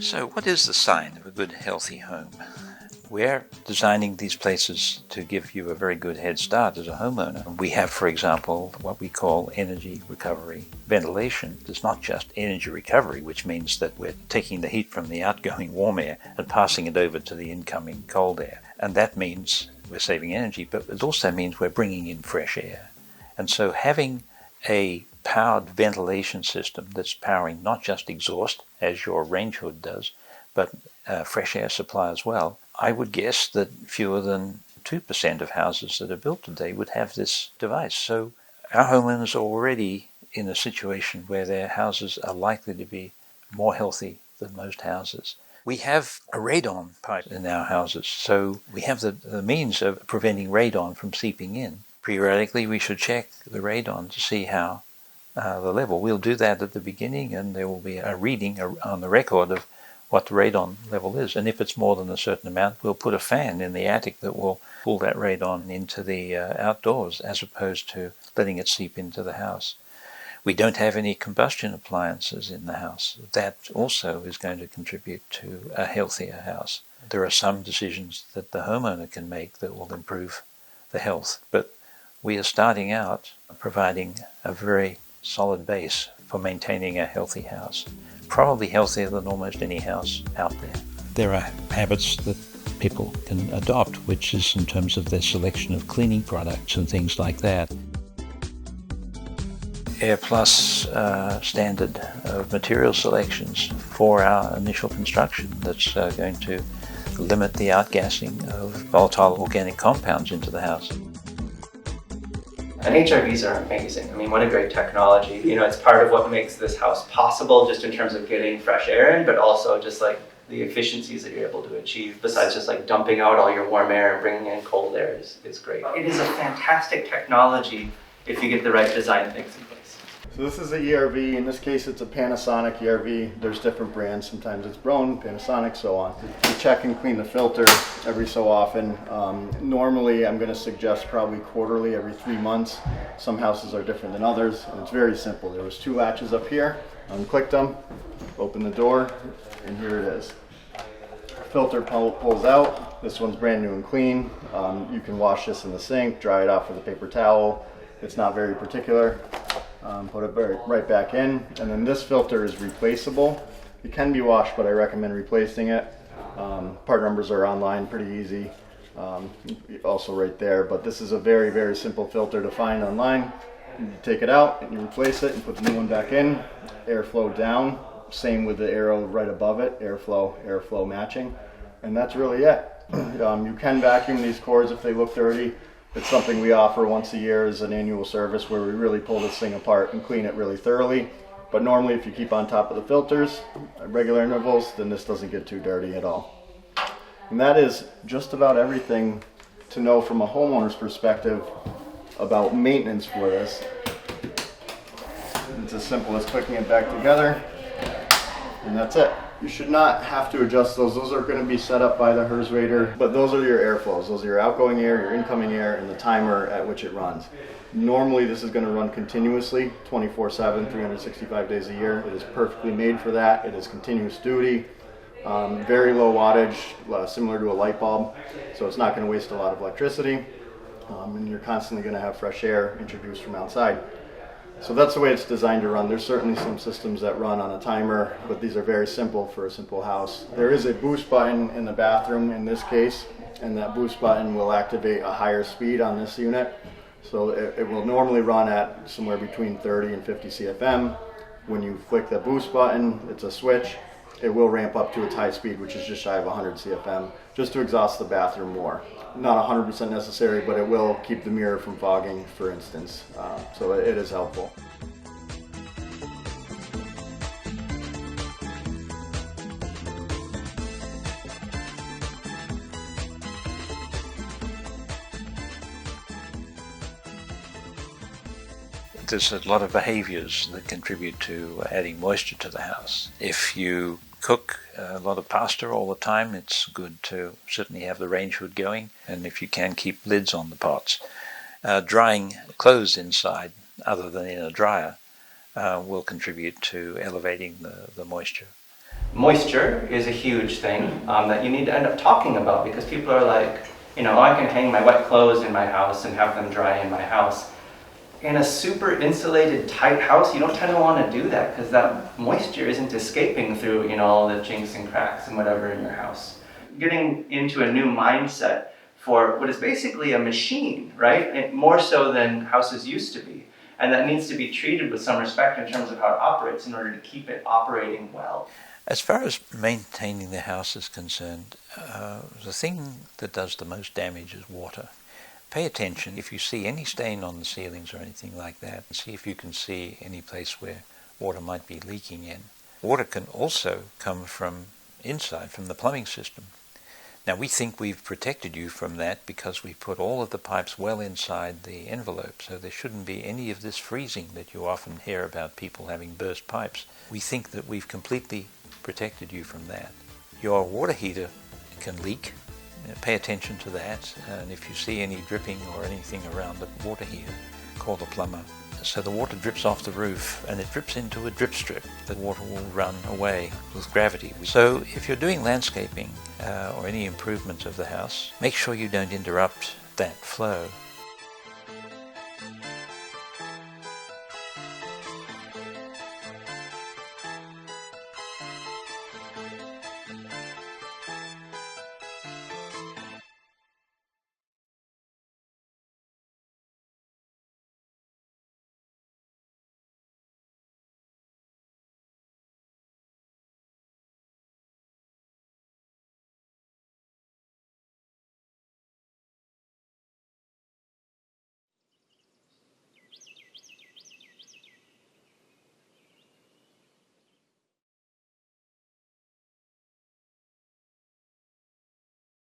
So what is the sign of a good, healthy home? We're designing these places to give you a very good head start as a homeowner. We have, for example, what we call energy recovery ventilation. It's not just energy recovery, which means that we're taking the heat from the outgoing warm air and passing it over to the incoming cold air. And that means we're saving energy, but it also means we're bringing in fresh air. And so having a powered ventilation system that's powering not just exhaust, as your range hood does, but fresh air supply as well, I would guess that fewer than 2% of houses that are built today would have this device. So our homeowners are already in a situation where their houses are likely to be more healthy than most houses. We have a radon pipe in our houses, so we have the means of preventing radon from seeping in. Periodically, we should check the radon to see how the level. We'll do that at the beginning, and there will be a reading on the record of what the radon level is. And if it's more than a certain amount, we'll put a fan in the attic that will pull that radon into the outdoors, as opposed to letting it seep into the house. We don't have any combustion appliances in the house. That also is going to contribute to a healthier house. There are some decisions that the homeowner can make that will improve the health, but we are starting out providing a very solid base for maintaining a healthy house, probably healthier than almost any house out there. There are habits that people can adopt, which is in terms of their selection of cleaning products and things like that. Air Plus standard of material selections for our initial construction that's going to limit the outgassing of volatile organic compounds into the house. And HRVs are amazing. I mean, what a great technology. You know, it's part of what makes this house possible, just in terms of getting fresh air in, but also just like the efficiencies that you're able to achieve, besides just like dumping out all your warm air and bringing in cold air is great. It is a fantastic technology if you get the right design things in place. So this is a ERV. In this case, it's a Panasonic ERV. There's different brands. Sometimes it's Braun, Panasonic, so on. We check and clean the filter every so often. Normally, I'm going to suggest probably quarterly, every 3 months. Some houses are different than others, and it's very simple. There was 2 latches up here. Unclick them, open the door, and here it is. Filter pulls out. This one's brand new and clean. You can wash this in the sink, dry it off with a paper towel. It's not very particular. Put it right back in, and then this filter is replaceable. It can be washed, but I recommend replacing it. Part numbers are online, pretty easy, also right there, but this is a very, very simple filter to find online. You take it out and you replace it and put the new one back in. Airflow down, same with the arrow right above it, airflow matching, and that's really it. You can vacuum these cords if they look dirty. It's something we offer once a year as an annual service, where we really pull this thing apart and clean it really thoroughly. But normally, if you keep on top of the filters at regular intervals, then this doesn't get too dirty at all. And that is just about everything to know from a homeowner's perspective about maintenance for this. It's as simple as clicking it back together, and that's it. You should not have to adjust those. Those are going to be set up by the HERS rater, but those are your airflows. Those are your outgoing air, your incoming air, and the timer at which it runs. Normally, this is going to run continuously, 24/7, 365 days a year. It is perfectly made for that. It is continuous duty, very low wattage, similar to a light bulb, so it's not going to waste a lot of electricity, and you're constantly going to have fresh air introduced from outside. So that's the way it's designed to run. There's certainly some systems that run on a timer, but these are very simple for a simple house. There is a boost button in the bathroom in this case, and that boost button will activate a higher speed on this unit. So it will normally run at somewhere between 30 and 50 CFM. When you click the boost button, it's a switch. It will ramp up to its high speed, which is just shy of 100 CFM, just to exhaust the bathroom more. Not 100% necessary, but it will keep the mirror from fogging, for instance. So it is helpful. There's a lot of behaviors that contribute to adding moisture to the house. If you cook a lot of pasta all the time, it's good to certainly have the range hood going, and if you can, keep lids on the pots. Drying clothes inside, other than in a dryer, will contribute to elevating the moisture. Moisture is a huge thing that you need to end up talking about, because people are like, I can hang my wet clothes in my house and have them dry in my house. In a super insulated, tight house, you don't tend to want to do that, because that moisture isn't escaping through, all the chinks and cracks and whatever in your house. Getting into a new mindset for what is basically a machine, right? And more so than houses used to be. And that needs to be treated with some respect in terms of how it operates in order to keep it operating well. As far as maintaining the house is concerned, the thing that does the most damage is water. Pay attention if you see any stain on the ceilings or anything like that. See if you can see any place where water might be leaking in. Water can also come from inside, from the plumbing system. Now we think we've protected you from that because we put all of the pipes well inside the envelope, so there shouldn't be any of this freezing that you often hear about people having burst pipes. We think that we've completely protected you from that. Your water heater can leak. Pay attention to that, and if you see any dripping or anything around the water heater, call the plumber. So the water drips off the roof and it drips into a drip strip. The water will run away with gravity. So if you're doing landscaping or any improvements of the house, make sure you don't interrupt that flow.